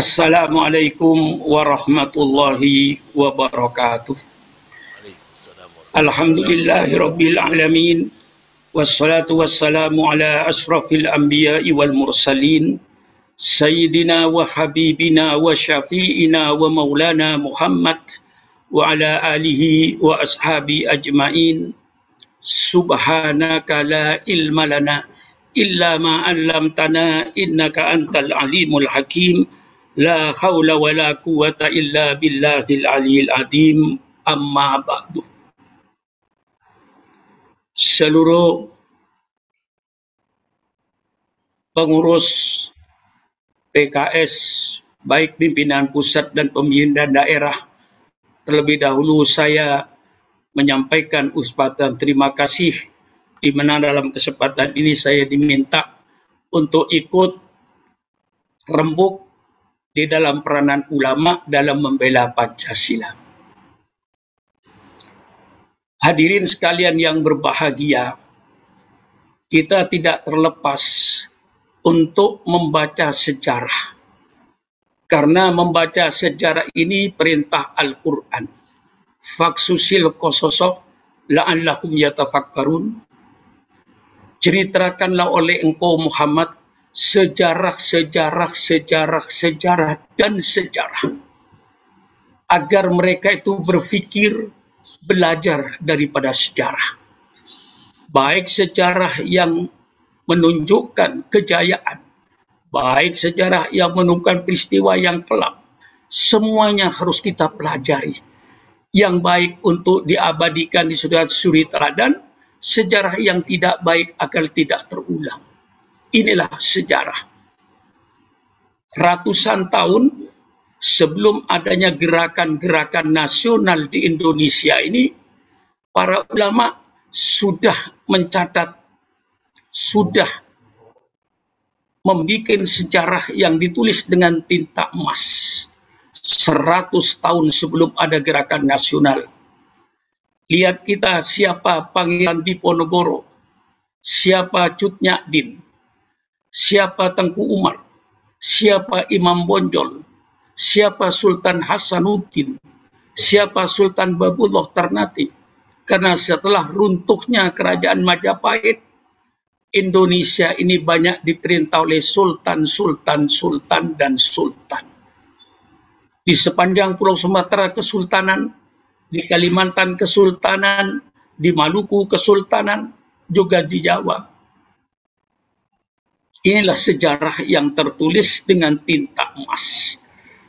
Assalamualaikum warahmatullahi wabarakatuh. Alhamdulillahirabbil alamin. Wassalatu wassalamu ala asrafil anbiya'i wal mursalin. Sayyidina wa habibina wa syafi'ina wa maulana Muhammad wa ala alihi wa ashabi ajma'in. Subhanaka la ilma lana illa ma 'allamtana innaka antal alimul hakim. La haula wa la quwata illa billahil aliyil azim. Amma ba'du. Seluruh pengurus PKS, baik pimpinan pusat dan pimpinan daerah, terlebih dahulu saya menyampaikan ucapan terima kasih di mana dalam kesempatan ini saya diminta untuk ikut rembuk di dalam peranan ulama dalam membela Pancasila. Hadirin sekalian yang berbahagia, kita tidak terlepas untuk membaca sejarah. Karena membaca sejarah ini perintah Al-Quran. Faksusil qososoh la'allahum yatafakkarun. Ceritakanlah oleh engkau Muhammad sejarah dan sejarah agar mereka itu berpikir, belajar daripada sejarah, baik sejarah yang menunjukkan kejayaan, baik sejarah yang menunjukkan peristiwa yang kelam, semuanya harus kita pelajari. Yang baik untuk diabadikan di suri teladan, sejarah yang tidak baik agar tidak terulang. Inilah sejarah. Ratusan tahun sebelum adanya gerakan-gerakan nasional di Indonesia ini, para ulama sudah mencatat, sudah membuat sejarah yang ditulis dengan tinta emas. 100 tahun sebelum ada gerakan nasional. Lihat kita siapa Pangeran Diponegoro, siapa Cut Nyak siapa Tengku Umar, siapa Imam Bonjol, siapa Sultan Hasanuddin, siapa Sultan Babullah Ternate. Karena setelah runtuhnya kerajaan Majapahit, Indonesia ini banyak diperintah oleh sultan. Di sepanjang Pulau Sumatera kesultanan, di Kalimantan kesultanan, di Maluku kesultanan, juga di Jawa. Inilah sejarah yang tertulis dengan tinta emas.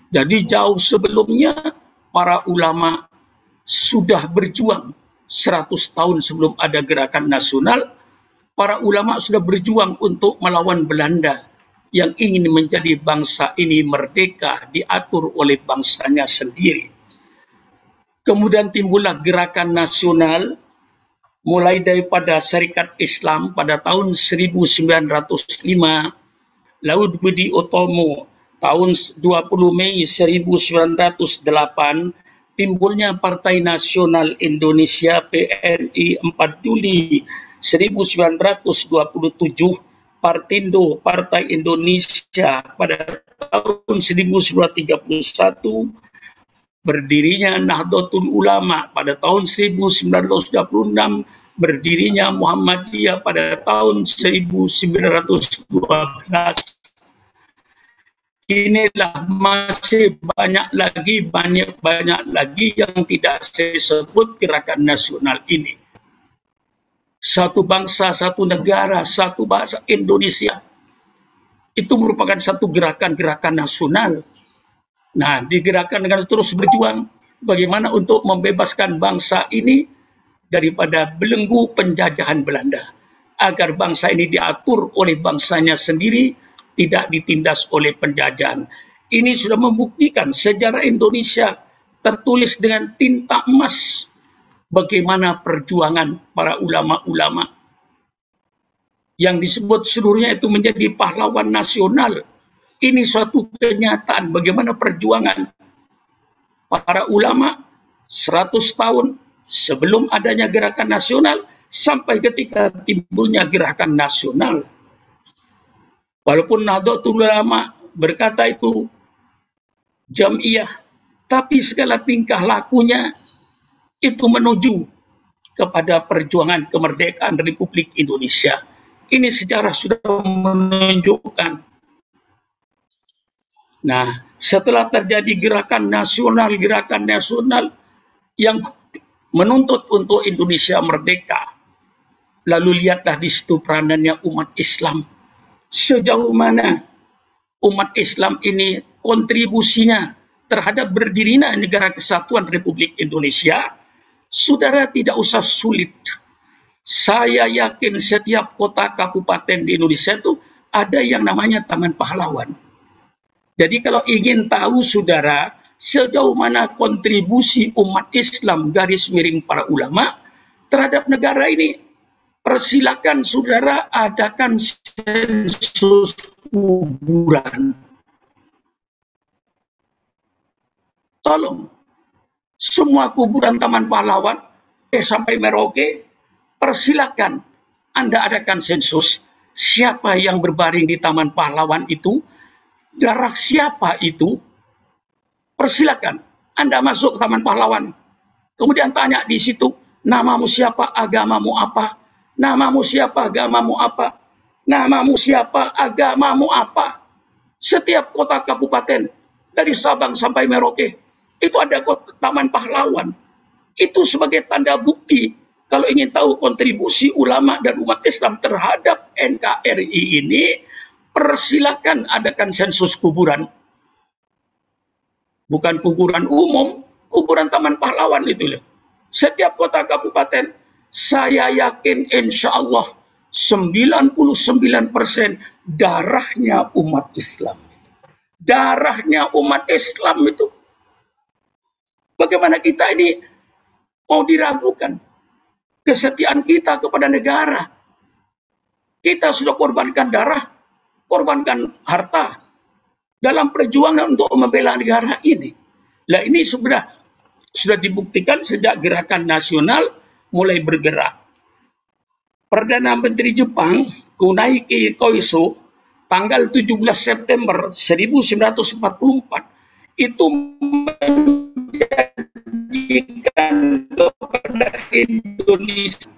Jadi jauh sebelumnya para ulama sudah berjuang. 100 tahun sebelum ada gerakan nasional, para ulama sudah berjuang untuk melawan Belanda yang ingin menjadi bangsa ini merdeka, diatur oleh bangsanya sendiri. Kemudian timbullah gerakan nasional, mulai daripada Syarikat Islam pada tahun 1905, Laut Budi Utomo tahun 20 Mei 1908, timbulnya Partai Nasional Indonesia PNI 4 Juli 1927, Partindo Partai Indonesia pada tahun 1931, berdirinya Nahdlatul Ulama pada tahun 1926, berdirinya Muhammadiyah pada tahun 1912. Inilah masih banyak lagi yang tidak saya sebut gerakan nasional ini. Satu bangsa, satu negara, satu bahasa Indonesia. Itu merupakan satu gerakan-gerakan nasional. Nah, di gerakan dengan terus berjuang bagaimana untuk membebaskan bangsa ini daripada belenggu penjajahan Belanda, agar bangsa ini diatur oleh bangsanya sendiri, tidak ditindas oleh penjajahan. Ini sudah membuktikan sejarah Indonesia tertulis dengan tinta emas bagaimana perjuangan para ulama-ulama yang disebut seluruhnya itu menjadi pahlawan nasional. Ini suatu kenyataan bagaimana perjuangan para ulama 100 tahun sebelum adanya gerakan nasional sampai ketika timbulnya gerakan nasional. Walaupun Nahdlatul Ulama berkata itu jamiah, tapi segala tingkah lakunya itu menuju kepada perjuangan kemerdekaan Republik Indonesia. Ini sejarah sudah menunjukkan. Nah, setelah terjadi gerakan nasional yang menuntut untuk Indonesia merdeka, lalu lihatlah di situ peranannya umat Islam. Sejauh mana umat Islam ini kontribusinya terhadap berdirinya Negara Kesatuan Republik Indonesia, saudara tidak usah sulit. Saya yakin setiap kota kabupaten di Indonesia itu ada yang namanya Taman Pahlawan. Jadi kalau ingin tahu saudara sejauh mana kontribusi umat Islam garis miring para ulama terhadap negara ini, persilakan saudara adakan sensus kuburan. Tolong, semua kuburan Taman Pahlawan sampai Merauke, persilakan Anda adakan sensus. Siapa yang berbaring di Taman Pahlawan itu, darah siapa itu, persilakan Anda masuk ke Taman Pahlawan. Kemudian tanya di situ, namamu siapa, agamamu apa? Namamu siapa, agamamu apa? Namamu siapa, agamamu apa? Setiap kota kabupaten, dari Sabang sampai Merauke, itu ada Taman Pahlawan. Itu sebagai tanda bukti. Kalau ingin tahu kontribusi ulama dan umat Islam terhadap NKRI ini, persilakan adakan sensus kuburan. Bukan kuburan umum, kuburan Taman Pahlawan itu loh. Setiap kota kabupaten, saya yakin insya Allah 99% darahnya umat Islam. Darahnya umat Islam itu. Bagaimana kita ini mau diragukan kesetiaan kita kepada negara? Kita sudah korbankan darah, korbankan harta dalam perjuangan untuk membela negara ini. Nah, ini sudah dibuktikan sejak gerakan nasional mulai bergerak. Perdana Menteri Jepang, Kunaiki Koiso, tanggal 17 September 1944, itu menjanjikan kepada Indonesia.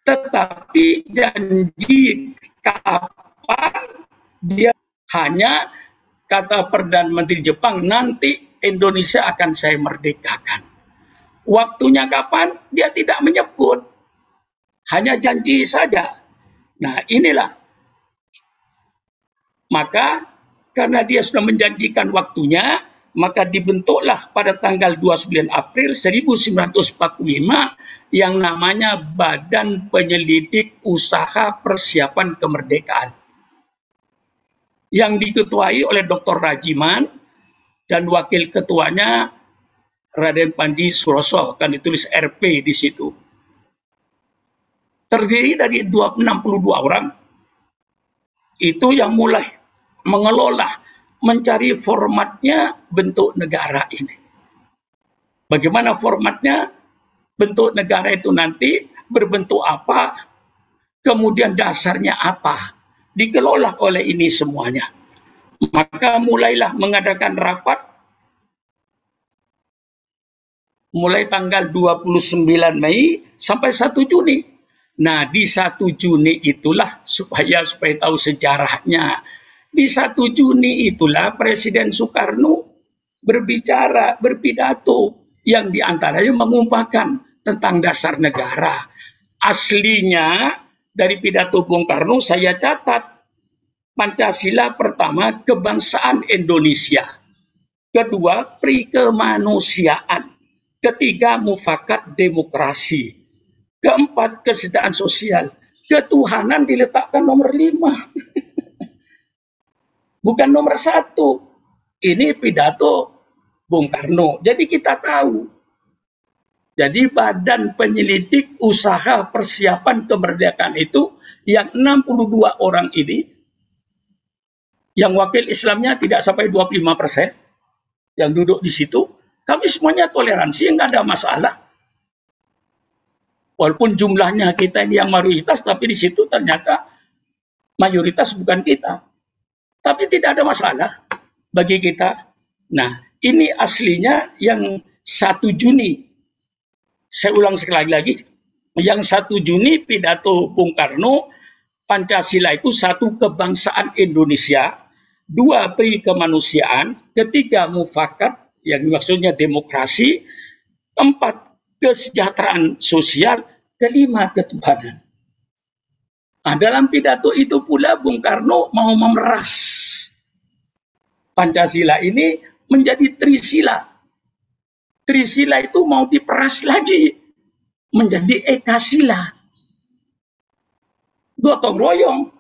Tetapi janji kapan dia hanya kata Perdana Menteri Jepang, nanti Indonesia akan saya merdekakan. Waktunya kapan? Dia tidak menyebut. Hanya janji saja. Nah, inilah. Maka karena dia sudah menjanjikan waktunya, maka dibentuklah pada tanggal 29 April 1945 yang namanya Badan Penyelidik Usaha Persiapan Kemerdekaan. Yang diketuai oleh Dr. Rajiman dan wakil ketuanya Raden Pandi Suroso, kan ditulis RP di situ. Terdiri dari 62 orang. Itu yang mulai mengelola, mencari formatnya bentuk negara ini. Bagaimana formatnya? Bentuk negara itu nanti berbentuk apa? Kemudian dasarnya apa? Dikelola oleh ini semuanya. Maka mulailah mengadakan rapat mulai tanggal 29 Mei sampai 1 Juni. Nah, di 1 Juni itulah supaya tahu sejarahnya. Di 1 Juni itulah Presiden Soekarno berbicara, berpidato yang diantaranya mengumpulkan tentang dasar negara. Aslinya dari pidato Bung Karno saya catat. Pancasila pertama, kebangsaan Indonesia. Kedua, perikemanusiaan. Ketiga, mufakat demokrasi. Keempat, kesejahteraan sosial. Ketuhanan diletakkan nomor 5. Bukan nomor 1. Ini pidato Bung Karno. Jadi kita tahu. Jadi Badan Penyelidik Usaha Persiapan Kemerdekaan itu yang 62 orang ini, yang wakil Islamnya tidak sampai 25% yang duduk di situ, kami semuanya toleransi, nggak ada masalah. Walaupun jumlahnya kita ini yang mayoritas, tapi di situ ternyata mayoritas bukan kita. Tapi tidak ada masalah bagi kita. Nah, ini aslinya yang 1 Juni. Saya ulang sekali lagi, yang 1 Juni pidato Bung Karno, Pancasila itu 1 kebangsaan Indonesia, 2 pri kemanusiaan, 3 mufakat, yang maksudnya demokrasi, 4 kesejahteraan sosial, 5 ketuhanan. Nah, dalam pidato itu pula Bung Karno mau memeras Pancasila ini menjadi Trisila. Trisila itu mau diperas lagi menjadi Ekasila. Gotong royong.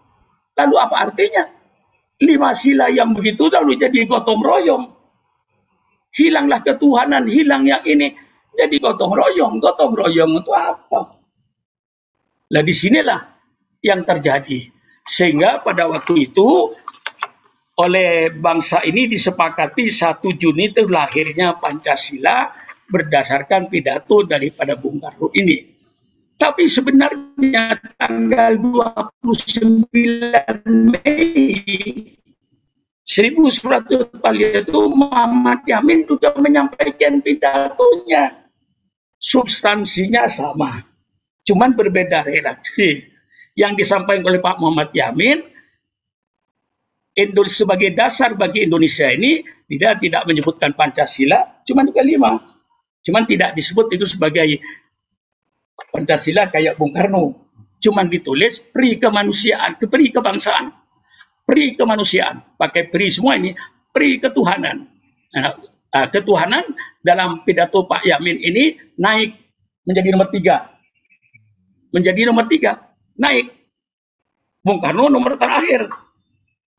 Lalu apa artinya? 5 sila yang begitu lalu jadi gotong royong. Hilanglah ketuhanan, hilang yang ini. Jadi gotong royong. Gotong royong itu apa? Nah, disinilah yang terjadi. Sehingga pada waktu itu oleh bangsa ini disepakati 1 Juni itu lahirnya Pancasila berdasarkan pidato daripada Bung Karno ini. Tapi sebenarnya tanggal 29 Mei 1945 itu Muhammad Yamin juga menyampaikan pidatonya. Substansinya sama, cuman berbeda redaksi. Yang disampaikan oleh Pak Muhammad Yamin, sebagai dasar bagi Indonesia ini tidak menyebutkan Pancasila, cuman 5. Cuman tidak disebut itu sebagai Pancasila kayak Bung Karno. Cuman ditulis pri kemanusiaan, pri kebangsaan, pri kemanusiaan, pakai pri semua ini, pri ketuhanan. Nah, ketuhanan dalam pidato Pak Yamin ini naik menjadi nomor 3. Menjadi nomor 3, naik. Bung Karno nomor terakhir.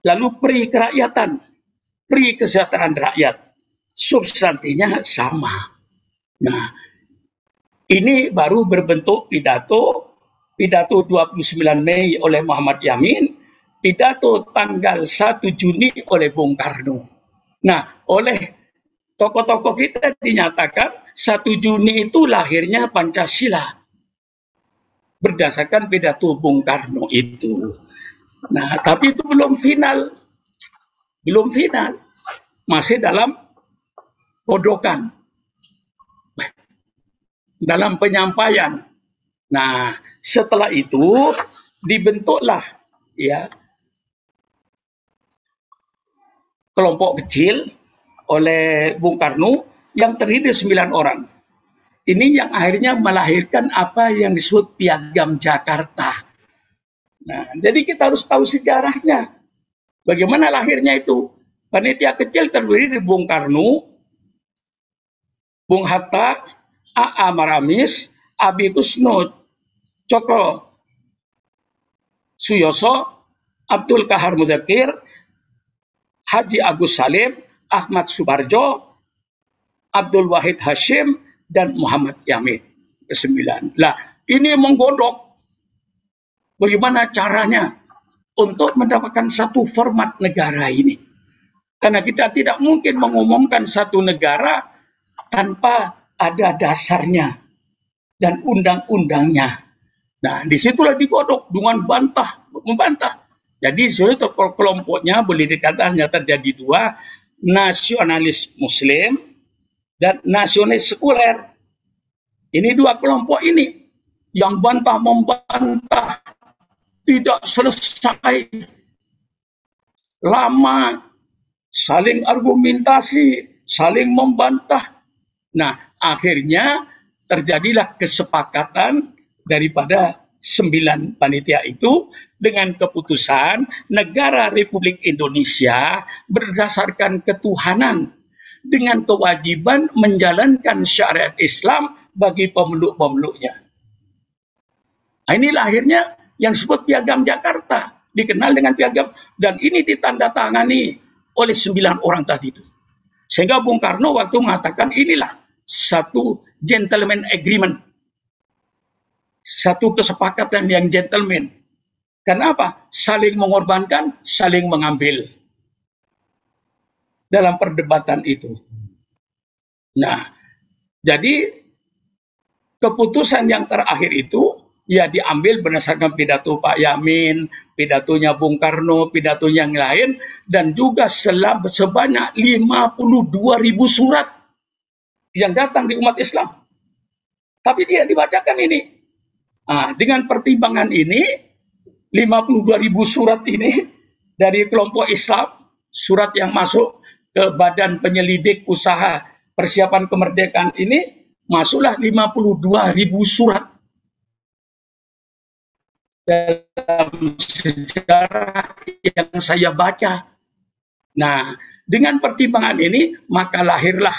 Lalu pri kerakyatan, pri kesejahteraan rakyat. Substansinya sama. Nah, ini baru berbentuk pidato 29 Mei oleh Muhammad Yamin, pidato tanggal 1 Juni oleh Bung Karno. Nah, oleh tokoh-tokoh kita dinyatakan 1 Juni itu lahirnya Pancasila berdasarkan pidato Bung Karno itu. Nah, tapi itu belum final. Belum final. Masih dalam kodokan. Dalam penyampaian. Nah, setelah itu dibentuklah ya kelompok kecil oleh Bung Karno yang terdiri 9 orang. Ini yang akhirnya melahirkan apa yang disebut Piagam Jakarta. Nah, jadi kita harus tahu sejarahnya. Bagaimana lahirnya itu? Panitia kecil terdiri dari Bung Karno, Bung Hatta, A.A. Maramis, Abi Kusnud, Cokro Suyoso, Abdul Kahar Mudakir, Haji Agus Salim, Ahmad Subarjo, Abdul Wahid Hashim, dan Muhammad Yamin. Ke-9. Lah, ini menggodok bagaimana caranya untuk mendapatkan satu format negara ini. Karena kita tidak mungkin mengumumkan satu negara tanpa ada dasarnya dan undang-undangnya. Nah, disitulah digodok dengan membantah. Jadi kelompoknya boleh dikatakan terjadi 2, nasionalis Muslim dan nasionalis sekuler. Ini 2 kelompok ini yang membantah, tidak selesai, lama, saling argumentasi, saling membantah. Nah, akhirnya terjadilah kesepakatan daripada 9 panitia itu dengan keputusan negara Republik Indonesia berdasarkan ketuhanan dengan kewajiban menjalankan syariat Islam bagi pemeluk-pemeluknya. Nah, ini lahirnya yang disebut Piagam Jakarta, dikenal dengan Piagam, dan ini ditandatangani oleh 9 orang tadi itu. Sehingga Bung Karno waktu mengatakan inilah satu gentleman agreement, satu kesepakatan yang gentleman. Kenapa? Saling mengorbankan, saling mengambil dalam perdebatan itu. Nah, jadi keputusan yang terakhir itu ya diambil berdasarkan pidato Pak Yamin, pidatonya Bung Karno, pidato yang lain, dan juga sebanyak 52.000 surat yang datang di umat Islam. Tapi tidak dibacakan ini. Dengan pertimbangan ini, 52.000 surat ini dari kelompok Islam, surat yang masuk ke Badan Penyelidik Usaha Persiapan Kemerdekaan ini, masuklah 52.000 surat dalam sejarah yang saya baca. Nah, dengan pertimbangan ini, maka lahirlah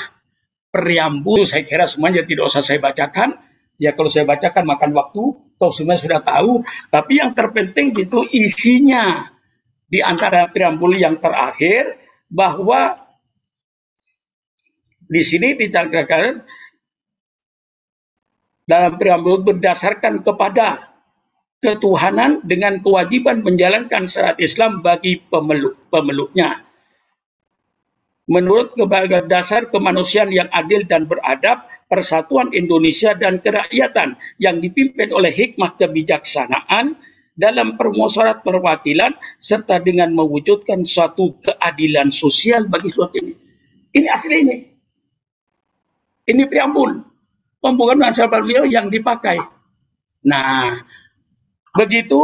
preambul. Saya kira semuanya tidak usah saya bacakan. Ya kalau saya bacakan makan waktu, toh semuanya sudah tahu. Tapi yang terpenting itu isinya. Di antara preambul yang terakhir, bahwa di sini dicatatkan dalam preambul berdasarkan kepada ketuhanan dengan kewajiban menjalankan syariat Islam bagi pemeluknya. Menurut kebahagiaan dasar kemanusiaan yang adil dan beradab, persatuan Indonesia dan kerakyatan yang dipimpin oleh hikmah kebijaksanaan dalam permusyawaratan perwakilan serta dengan mewujudkan suatu keadilan sosial bagi suatu ini. Ini asli ini. Ini preambul pembukaan nasional beliau yang dipakai. Nah, begitu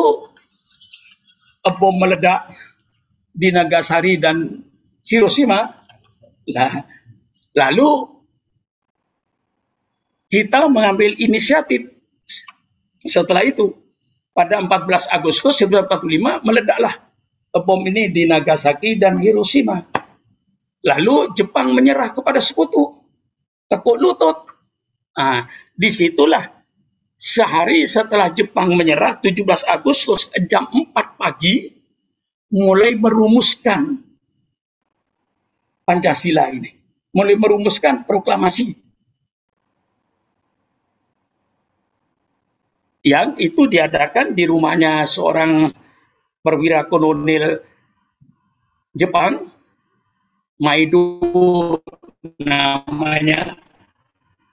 bom meledak di Nagasaki dan Hiroshima, lalu kita mengambil inisiatif setelah itu. Pada 14 Agustus 1945 meledaklah bom ini di Nagasaki dan Hiroshima. Lalu Jepang menyerah kepada sekutu, tekuk lutut. Disitulah sehari setelah Jepang menyerah, 17 Agustus jam 4 pagi, mulai merumuskan Pancasila ini. Mulai merumuskan proklamasi. Yang itu diadakan di rumahnya seorang perwira kolonel Jepang, Maido namanya.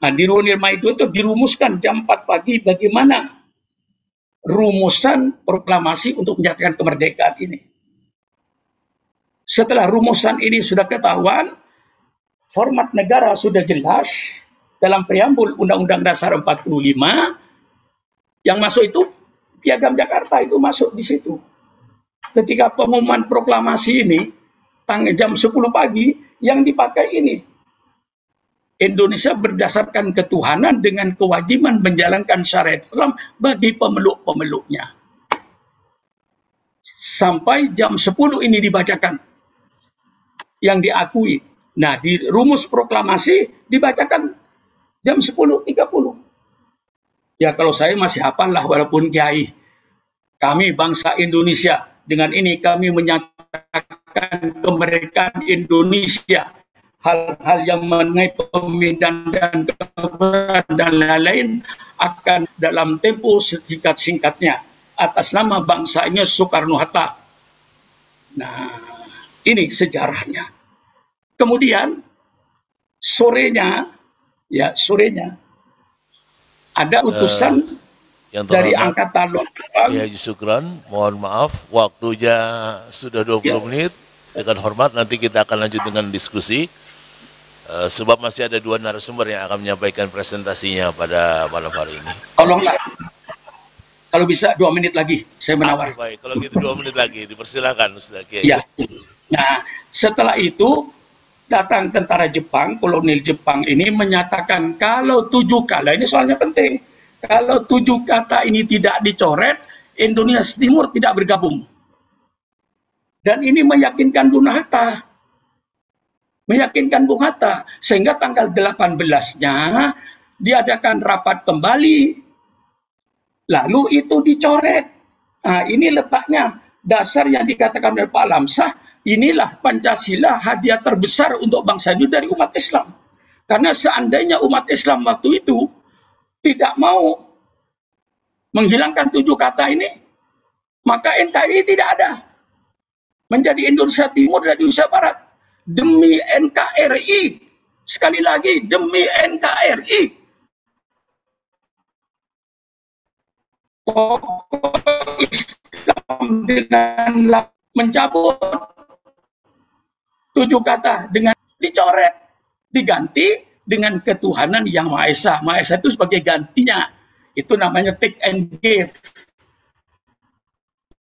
Di Ronil Maido itu dirumuskan jam 4 pagi bagaimana rumusan proklamasi untuk menyatakan kemerdekaan ini. Setelah rumusan ini sudah ketahuan, format negara sudah jelas dalam preambul Undang-Undang Dasar 45, yang masuk itu Piagam Jakarta itu masuk di situ. Ketika pengumuman proklamasi ini, jam 10 pagi, yang dipakai ini. Indonesia berdasarkan ketuhanan dengan kewajiban menjalankan syariat Islam bagi pemeluk-pemeluknya. Sampai jam 10 ini dibacakan. Yang diakui. Nah, di rumus proklamasi dibacakan jam 10.30. Ya kalau saya masih hafal lah walaupun kiai. Kami bangsa Indonesia. Dengan ini kami menyatakan kemerdekaan Indonesia. Hal-hal yang mengenai pemindahan dan kebebasan dan lain-lain akan dalam tempo sesingkat-singkatnya atas nama bangsanya Soekarno-Hatta. Nah, ini sejarahnya. Kemudian sorenya ada utusan yang dari Angkatan Laut. Ya, syukran. Mohon maaf, waktunya sudah 20 menit. Dengan hormat, nanti kita akan lanjut dengan diskusi. Sebab masih ada dua narasumber yang akan menyampaikan presentasinya pada malam hari ini. Tolonglah, kalau bisa 2 menit lagi, saya menawar. Baik, kalau gitu 2 menit lagi, dipersilakan Ustaz Kiai. Ya. Nah, setelah itu datang tentara Jepang, kolonel Jepang ini menyatakan kalau 7 kata, ini soalnya penting, kalau 7 kata ini tidak dicoret, Indonesia Timur tidak bergabung. Dan ini meyakinkan Bung Hatta. Sehingga tanggal 18-nya diadakan rapat kembali. Lalu itu dicoret. Nah, ini letaknya dasar yang dikatakan oleh Pak Lamsah. Inilah Pancasila hadiah terbesar untuk bangsa ini dari umat Islam. Karena seandainya umat Islam waktu itu tidak mau menghilangkan 7 kata ini, maka NKRI tidak ada. Menjadi Indonesia Timur dan Indonesia Barat. Demi NKRI. Sekali lagi, demi NKRI. pokok Islam dengan mencabut 7 kata dengan dicoret, diganti dengan ketuhanan yang Maha Esa. Maha Esa itu sebagai gantinya. Itu namanya take and give.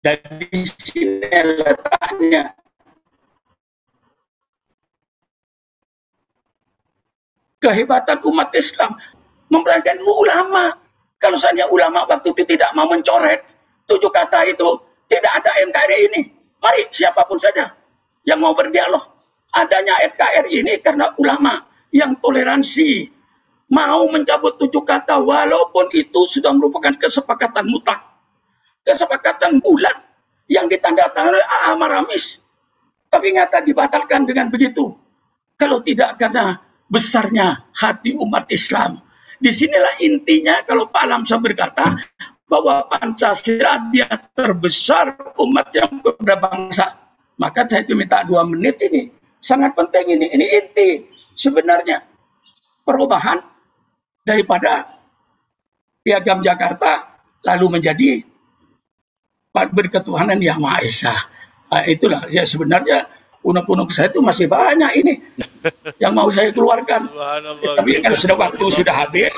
Dan di sini letaknya. Kehebatan umat Islam mempelajari ulama. Kalau saja ulama waktu itu tidak mau mencoret 7 kata itu, tidak ada NKRI ini. Mari siapapun saja yang mau berdialog. Adanya NKRI ini karena ulama yang toleransi, mau mencabut 7 kata walaupun itu sudah merupakan kesepakatan mutlak, kesepakatan bulat yang ditandatangani oleh A.A. Maramis, tapi nyata dibatalkan dengan begitu. Kalau tidak karena besarnya hati umat Islam. Disinilah intinya kalau Pak Lamsa berkata bahwa Pancasila dia terbesar umat yang berbangsa. Maka saya itu minta 2 menit ini. Sangat penting ini. Ini inti sebenarnya perubahan daripada Piagam Jakarta lalu menjadi berketuhanan yang Maha Esa. Nah, itulah ya sebenarnya unek-unek saya itu masih banyak ini yang mau saya keluarkan. Tapi kalau sudah waktu sudah habis.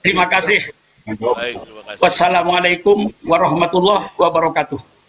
Terima kasih. Baik, terima kasih. Wassalamualaikum warahmatullahi wabarakatuh.